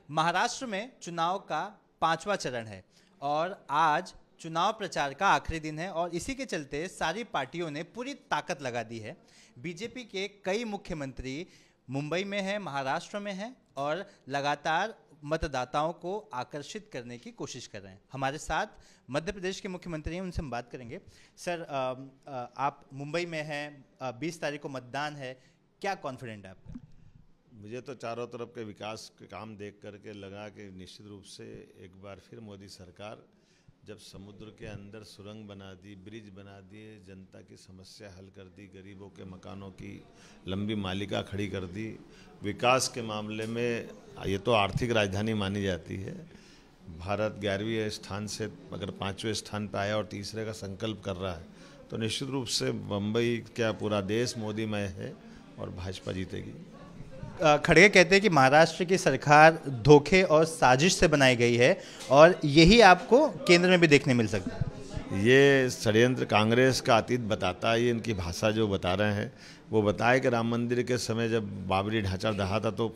महाराष्ट्र में चुनाव का 5वां चरण है और आज चुनाव प्रचार का आखिरी दिन है और इसी के चलते सारी पार्टियों ने पूरी ताकत लगा दी है। बीजेपी के कई मुख्यमंत्री मुंबई में हैं, महाराष्ट्र में हैं और लगातार मतदाताओं को आकर्षित करने की कोशिश कर रहे हैं। हमारे साथ मध्य प्रदेश के मुख्यमंत्री हैं, उनसे हम बात करेंगे। सर, आप मुंबई में हैं, 20 तारीख को मतदान है, क्या कॉन्फिडेंट है आपका? मुझे तो चारों तरफ के विकास के काम देख करके लगा कि निश्चित रूप से एक बार फिर मोदी सरकार जब समुद्र के अंदर सुरंग बना दी, ब्रिज बना दिए, जनता की समस्या हल कर दी, गरीबों के मकानों की लंबी मालिका खड़ी कर दी, विकास के मामले में ये तो आर्थिक राजधानी मानी जाती है। भारत 11वें स्थान से अगर 5वें स्थान पर आया और तीसरे का संकल्प कर रहा है तो निश्चित रूप से मुंबई क्या पूरा देश मोदीमय है और भाजपा जीतेगी। खड़गे कहते हैं कि महाराष्ट्र की सरकार धोखे और साजिश से बनाई गई है और यही आपको केंद्र में भी देखने मिल सकता है। ये षड्यंत्र कांग्रेस का अतीत बताता है। ये इनकी भाषा जो बता रहे हैं वो बताए कि राम मंदिर के समय जब बाबरी ढांचा ढहा था तो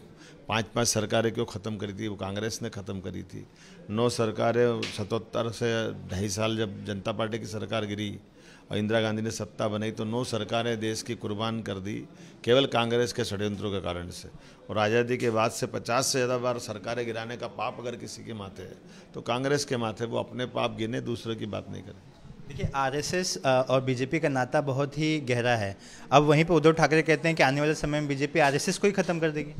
5-5 सरकारें क्यों ख़त्म करी थी, वो कांग्रेस ने ख़त्म करी थी। 9 सरकारें 77 से 2.5 साल जब जनता पार्टी की सरकार गिरी और इंदिरा गांधी ने सत्ता बनाई तो 9 सरकारें देश की कुर्बान कर दी केवल कांग्रेस के षड्यंत्रों के कारण से। और आज़ादी के बाद से 50 से ज़्यादा बार सरकारें गिराने का पाप अगर किसी के माथे है तो कांग्रेस के माथे। वो अपने पाप गिने, दूसरों की बात नहीं करें। देखिए, आरएसएस और बीजेपी का नाता बहुत ही गहरा है। अब वहीं पर उद्धव ठाकरे कहते हैं कि आने वाले समय में बीजेपी आरएसएस को ही खत्म कर देगी।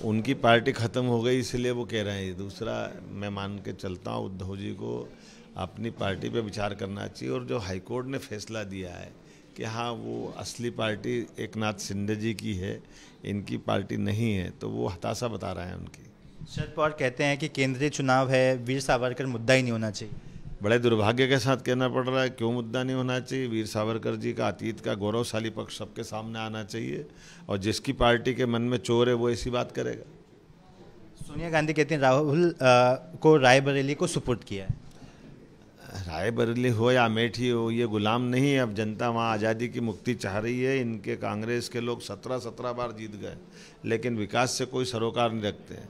उनकी पार्टी ख़त्म हो गई इसलिए वो कह रहे हैं। दूसरा, मैं मान के चलता हूँ उद्धव जी को अपनी पार्टी पे विचार करना चाहिए और जो हाईकोर्ट ने फैसला दिया है कि हाँ वो असली पार्टी एकनाथ शिंदे जी की है, इनकी पार्टी नहीं है, तो वो हताशा बता रहे हैं उनकी। शरद पवार कहते हैं कि केंद्रीय चुनाव है, वीर सावरकर मुद्दा ही नहीं होना चाहिए। बड़े दुर्भाग्य के साथ कहना पड़ रहा है, क्यों मुद्दा नहीं होना चाहिए? वीर सावरकर जी का अतीत का गौरवशाली पक्ष सबके सामने आना चाहिए और जिसकी पार्टी के मन में चोर है वो ऐसी बात करेगा। सोनिया गांधी कहती हैं राहुल को रायबरेली को सुपुर्द किया है। रायबरेली हो या अमेठी हो, ये गुलाम नहीं है। अब जनता वहाँ आज़ादी की मुक्ति चाह रही है। इनके कांग्रेस के लोग 17 बार जीत गए लेकिन विकास से कोई सरोकार नहीं रखते हैं।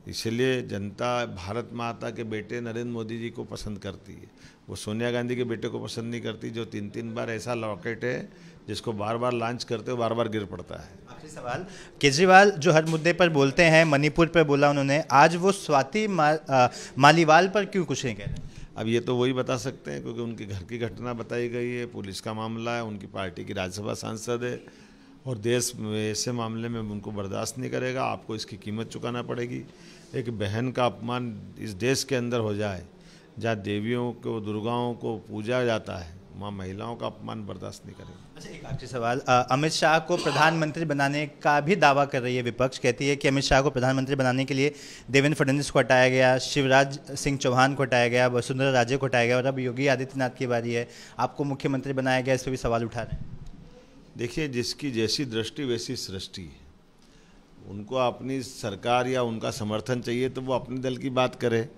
इसलिए जनता भारत माता के बेटे नरेंद्र मोदी जी को पसंद करती है, वो सोनिया गांधी के बेटे को पसंद नहीं करती जो 3-3 बार ऐसा लॉकेट है जिसको बार बार लॉन्च करते हो बार बार गिर पड़ता है। आखिरी सवाल, केजरीवाल जो हर मुद्दे पर बोलते हैं, मणिपुर पर बोला उन्होंने, आज वो स्वाति मालीवाल पर क्यों कुछ नहीं कह रहे? अब ये तो वही बता सकते हैं क्योंकि उनके घर की घटना बताई गई है, पुलिस का मामला है, उनकी पार्टी की राज्यसभा सांसद है और देश में ऐसे मामले में उनको बर्दाश्त नहीं करेगा। आपको इसकी कीमत चुकाना पड़ेगी। एक बहन का अपमान इस देश के अंदर हो जाए जहाँ देवियों को, दुर्गाओं को पूजा जाता है, वहाँ महिलाओं का अपमान बर्दाश्त नहीं करेगा। अच्छा, एक आखिरी सवाल, अमित शाह को प्रधानमंत्री बनाने का भी दावा कर रही है विपक्ष। कहती है कि अमित शाह को प्रधानमंत्री बनाने के लिए देवेंद्र फडणवीस को हटाया गया, शिवराज सिंह चौहान को हटाया गया, वसुंधरा राजे को हटाया गया और अब योगी आदित्यनाथ की बारी है, आपको मुख्यमंत्री बनाया गया, इस पर भी सवाल उठा रहे हैं। देखिए, जिसकी जैसी दृष्टि वैसी सृष्टि है। उनको अपनी सरकार या उनका समर्थन चाहिए तो वो अपने दल की बात करे।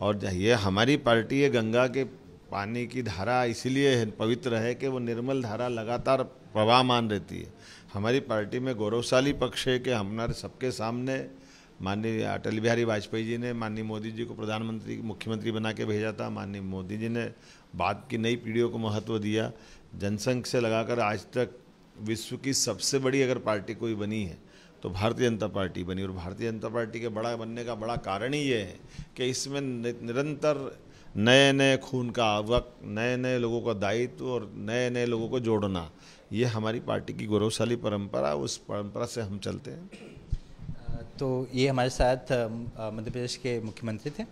और ये हमारी पार्टी है, गंगा के पानी की धारा इसलिए पवित्र है कि वो निर्मल धारा लगातार प्रवाहमान रहती है। हमारी पार्टी में गौरवशाली पक्ष है कि हमारे सबके सामने माननीय अटल बिहारी वाजपेयी जी ने माननीय मोदी जी को प्रधानमंत्री मुख्यमंत्री बना के भेजा था। माननीय मोदी जी ने बाद की नई पीढ़ियों को महत्व दिया। जनसंघ से लगाकर आज तक विश्व की सबसे बड़ी अगर पार्टी कोई बनी है तो भारतीय जनता पार्टी बनी। और भारतीय जनता पार्टी के बड़ा बनने का बड़ा कारण ही ये है कि इसमें निरंतर नए नए खून का आवक, नए नए लोगों का दायित्व और नए नए लोगों को जोड़ना, ये हमारी पार्टी की गौरवशाली परंपरा, उस परंपरा से हम चलते हैं। तो ये हमारे साथ मध्य प्रदेश के मुख्यमंत्री थे।